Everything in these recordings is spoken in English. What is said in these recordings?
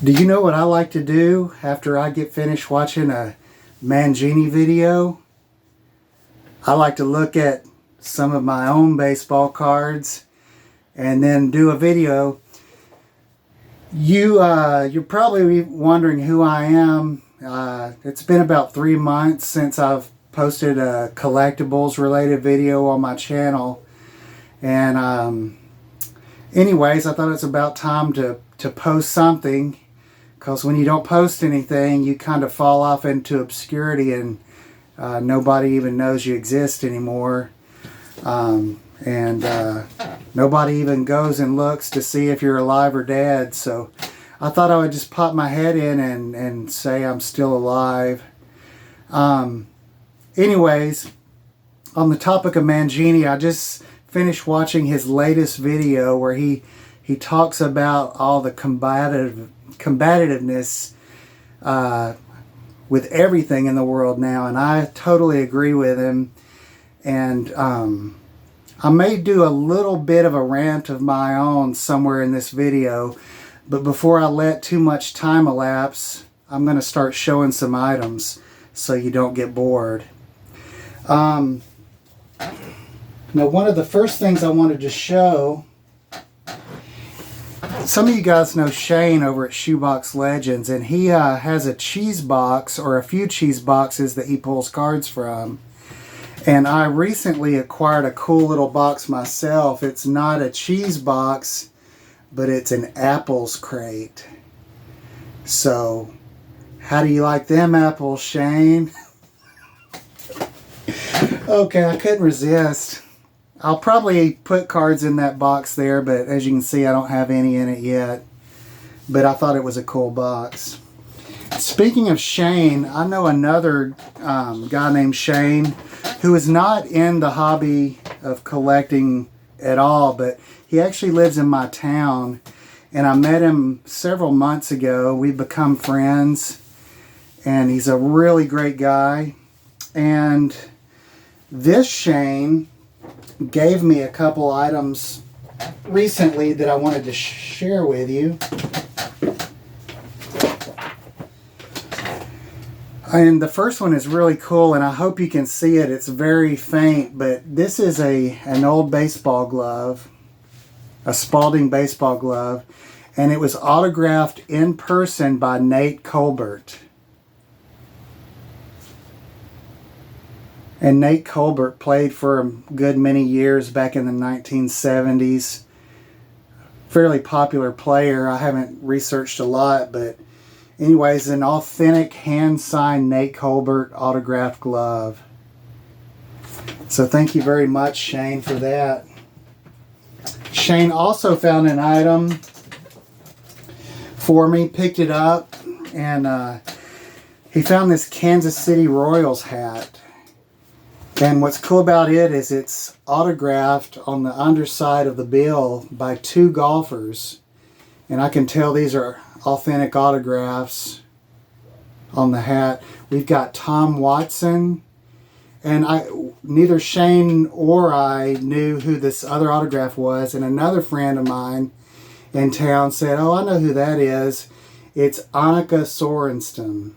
Do you know what I like to do after I get finished watching a Mangini video? I like to look at some of my own baseball cards and then do a video. You're probably wondering who I am. It's been about 3 months since I've posted a collectibles related video on my channel. And anyways, I thought it's about time to post something. Because when you don't post anything, you kind of fall off into obscurity and nobody even knows you exist anymore. And nobody even goes and looks to see if you're alive or dead. So I thought I would just pop my head in and say I'm still alive. Anyways, on the topic of Mangini, I just finished watching his latest video where he talks about all the combativeness with everything in the world now, and I totally agree with him. And I may do a little bit of a rant of my own somewhere in this video, but before I let too much time elapse, I'm going to start showing some items so you don't get bored. Now, one of the first things I wanted to show, some of you guys know Shane over at Shoebox Legends, and he has a cheese box, or a few cheese boxes that he pulls cards from. And I recently acquired a cool little box myself. It's not a cheese box, but it's an apples crate. So, how do you like them apples, Shane? Okay, I couldn't resist. I'll probably put cards in that box there, but as you can see, I don't have any in it yet. But I thought it was a cool box. Speaking of Shane, I know another guy named Shane who is not in the hobby of collecting at all, but he actually lives in my town. And I met him several months ago. We've become friends, and he's a really great guy. And this Shane gave me a couple items recently that I wanted to share with you. And the first one is really cool, and I hope you can see it. It's very faint, but this is an old baseball glove, a Spalding baseball glove, and it was autographed in person by Nate Colbert. And Nate Colbert played for a good many years back in the 1970s. Fairly popular player. I haven't researched a lot, but anyways, an authentic hand-signed Nate Colbert autographed glove. So thank you very much, Shane, for that. Shane also found an item for me, picked it up, and he found this Kansas City Royals hat. And what's cool about it is it's autographed on the underside of the bill by 2 golfers. And I can tell these are authentic autographs on the hat. We've got Tom Watson. And neither Shane or I knew who this other autograph was. And another friend of mine in town said, "Oh, I know who that is. It's Annika Sorenstam."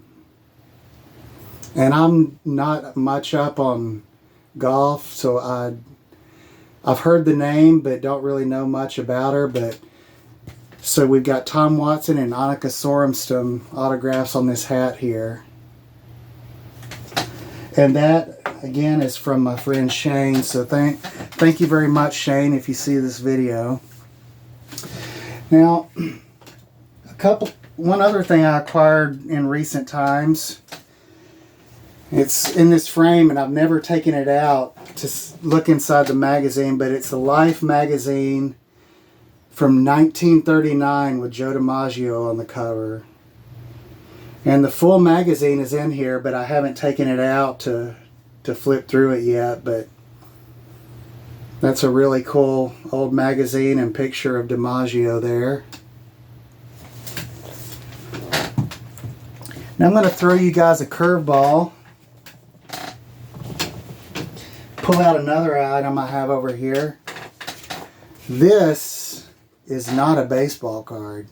And I'm not much up on golf, so I've heard the name but don't really know much about her. But so we've got Tom Watson and Annika Sorenstam autographs on this hat here, and that again is from my friend Shane. So thank you very much, Shane, if you see this video. Now, one other thing I acquired in recent times. It's in this frame, and I've never taken it out to look inside the magazine, but it's a Life magazine from 1939 with Joe DiMaggio on the cover. And the full magazine is in here, but I haven't taken it out to flip through it yet. But that's a really cool old magazine and picture of DiMaggio there. Now I'm going to throw you guys a curveball. Pull out another item I have over here. This is not a baseball card.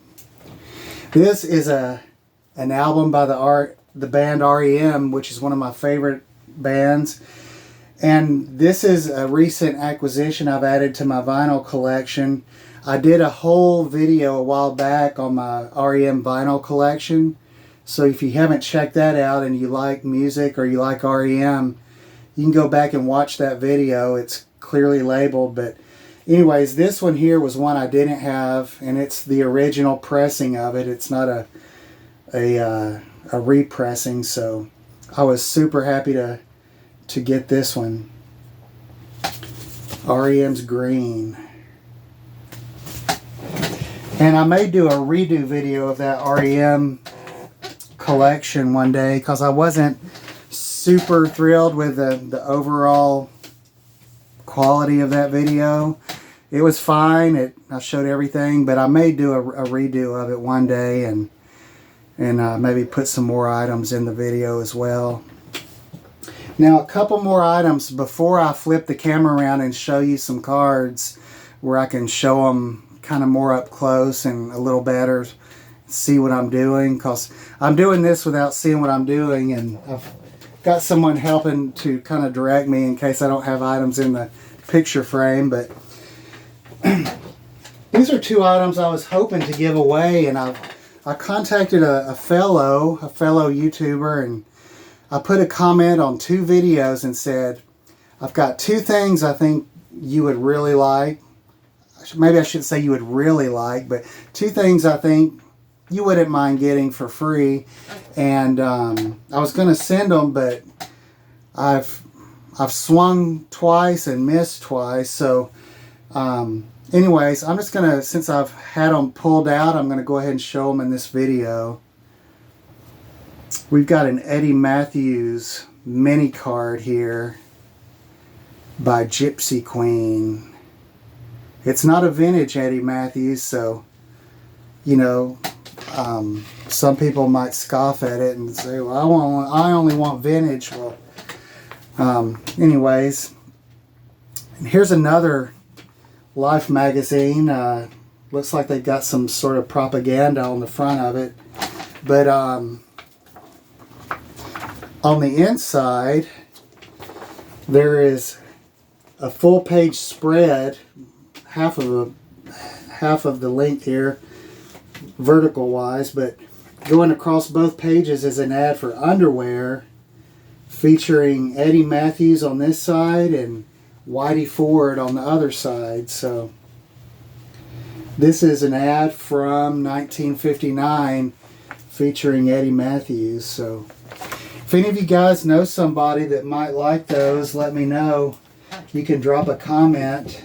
This is an album by the band REM, which is one of my favorite bands. And this is a recent acquisition I've added to my vinyl collection. I did a whole video a while back on my REM vinyl collection. So if you haven't checked that out and you like music or you like REM, you can go back and watch that video. It's clearly labeled. But anyways, this one here was one I didn't have, and it's the original pressing of it. It's not a repressing, so I was super happy to get this one. REM's Green. And I may do a redo video of that REM collection one day, because I wasn't super thrilled with the overall quality of that video. It was fine. I showed everything, but I may do a redo of it one day and maybe put some more items in the video as well. Now, a couple more items before I flip the camera around and show you some cards where I can show them kind of more up close and a little better, see what I'm doing, because I'm doing this without seeing what I'm doing, and I've got someone helping to kind of direct me in case I don't have items in the picture frame. But these are two items I was hoping to give away, and I contacted a fellow YouTuber, and I put a comment on 2 videos and said, I've got 2 things I think you would really like. Maybe I shouldn't say you would really like, but 2 things I think you wouldn't mind getting for free. And I was going to send them, but I've swung twice and missed twice. So anyways, I'm just going to, since I've had them pulled out, I'm going to go ahead and show them in this video. We've got an Eddie Matthews mini card here by Gypsy Queen. It's not a vintage Eddie Matthews, so, you know, some people might scoff at it and say, well, I only want vintage. Well, anyways, and here's another Life magazine. Looks like they've got some sort of propaganda on the front of it. But on the inside, there is a full page spread, half of the length here, vertical wise, but going across both pages is an ad for underwear featuring Eddie Matthews on this side and Whitey Ford on the other side. So this is an ad from 1959 featuring Eddie Matthews. So if any of you guys know somebody that might like those, let me know. You can drop a comment.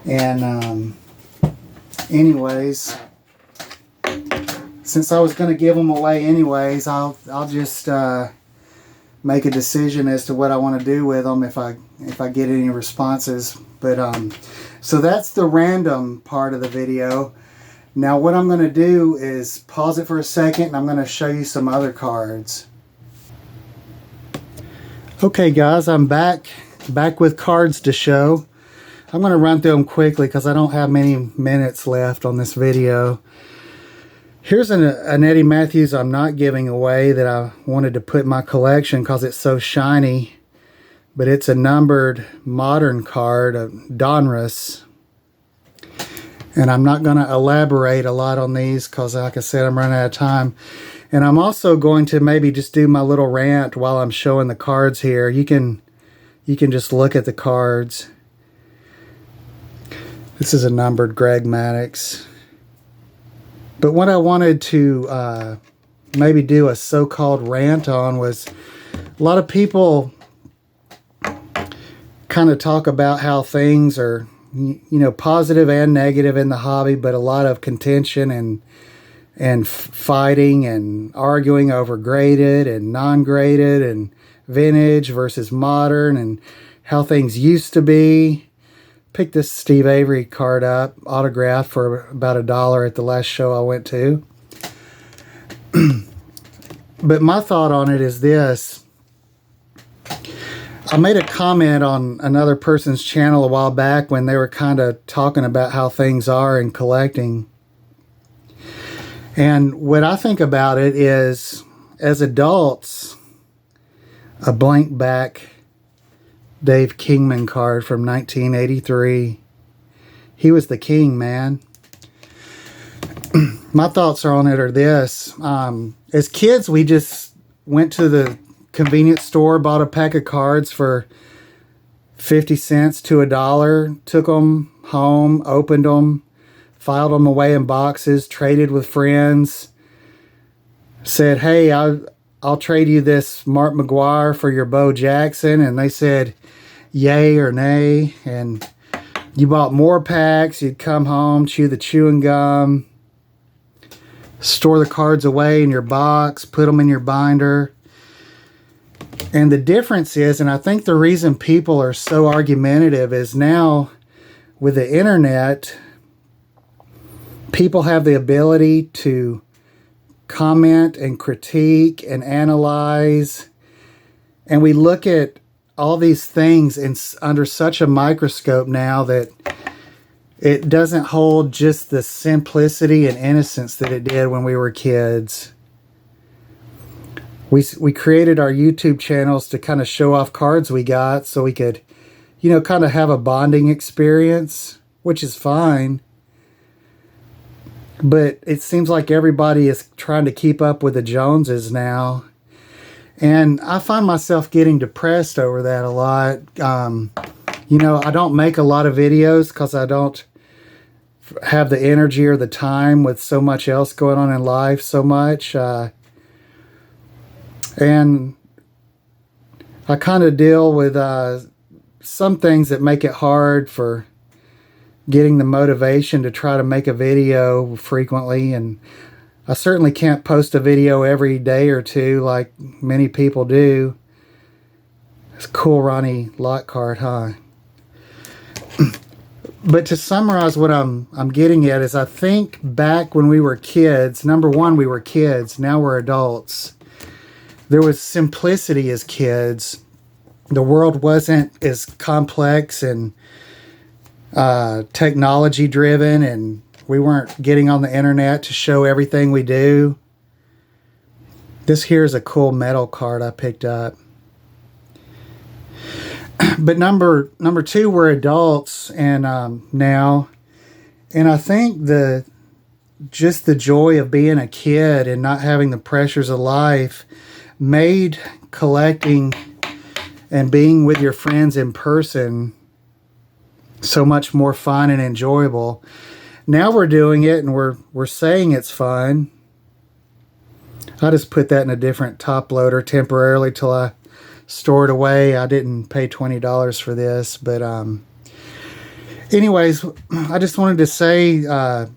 And anyways, since I was going to give them away anyways, I'll just make a decision as to what I want to do with them if I get any responses. But so that's the random part of the video. Now what I'm going to do is pause it for a second, and I'm going to show you some other cards. Okay guys, I'm back with cards to show. I'm going to run through them quickly because I don't have many minutes left on this video. Here's an Eddie Matthews I'm not giving away that I wanted to put in my collection because it's so shiny. But it's a numbered modern card of Donruss. And I'm not going to elaborate a lot on these because, like I said, I'm running out of time. And I'm also going to maybe just do my little rant while I'm showing the cards here. You can just look at the cards. This is a numbered Greg Maddux. But what I wanted to maybe do a so-called rant on was a lot of people kind of talk about how things are, you know, positive and negative in the hobby, but a lot of contention and fighting and arguing over graded and non-graded and vintage versus modern and how things used to be. Picked this Steve Avery card up, autographed, for about $1 at the last show I went to. But my thought on it is this. I made a comment on another person's channel a while back when they were kind of talking about how things are in collecting. And what I think about it is, as adults, a blank back Dave Kingman card from 1983. He was the king, man. My thoughts on it are this. As kids, we just went to the convenience store, bought a pack of cards for 50 cents to $1, took them home, opened them, filed them away in boxes, traded with friends, said, hey, I'll trade you this Mark McGuire for your Bo Jackson. And they said yay or nay. And you bought more packs. You'd come home, chew the chewing gum, store the cards away in your box, put them in your binder. And the difference is, and I think the reason people are so argumentative is now with the internet, people have the ability to comment and critique and analyze. And we look at all these things under such a microscope now that it doesn't hold just the simplicity and innocence that it did when we were kids. We created our YouTube channels to kind of show off cards we got so we could, kind of have a bonding experience, which is fine. But it seems like everybody is trying to keep up with the Joneses now. And I find myself getting depressed over that a lot. I don't make a lot of videos because I don't have the energy or the time with so much else going on in life so much. And I kind of deal with some things that make it hard for getting the motivation to try to make a video frequently. And I certainly can't post a video every day or two like many people do. It's a cool Ronnie Lott card, huh? But to summarize what I'm getting at is, I think back when we were kids, number one, we were kids. Now we're adults. There was simplicity as kids. The world wasn't as complex and technology driven, and we weren't getting on the internet to show everything we do. This here is a cool metal card I picked up. But number two, we're adults and now, and I think just the joy of being a kid and not having the pressures of life made collecting and being with your friends in person so much more fun and enjoyable. Now we're doing it and we're saying it's fun. I just put that in a different top loader temporarily till I store it away. I didn't pay $20 for this, but anyways, I just wanted to say the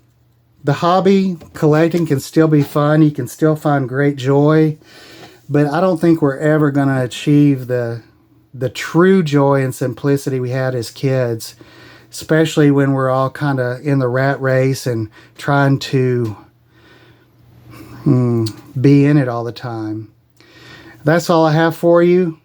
hobby collecting can still be fun. You can still find great joy, but I don't think we're ever going to achieve the true joy and simplicity we had as kids, especially when we're all kind of in the rat race and trying to be in it all the time. That's all I have for you.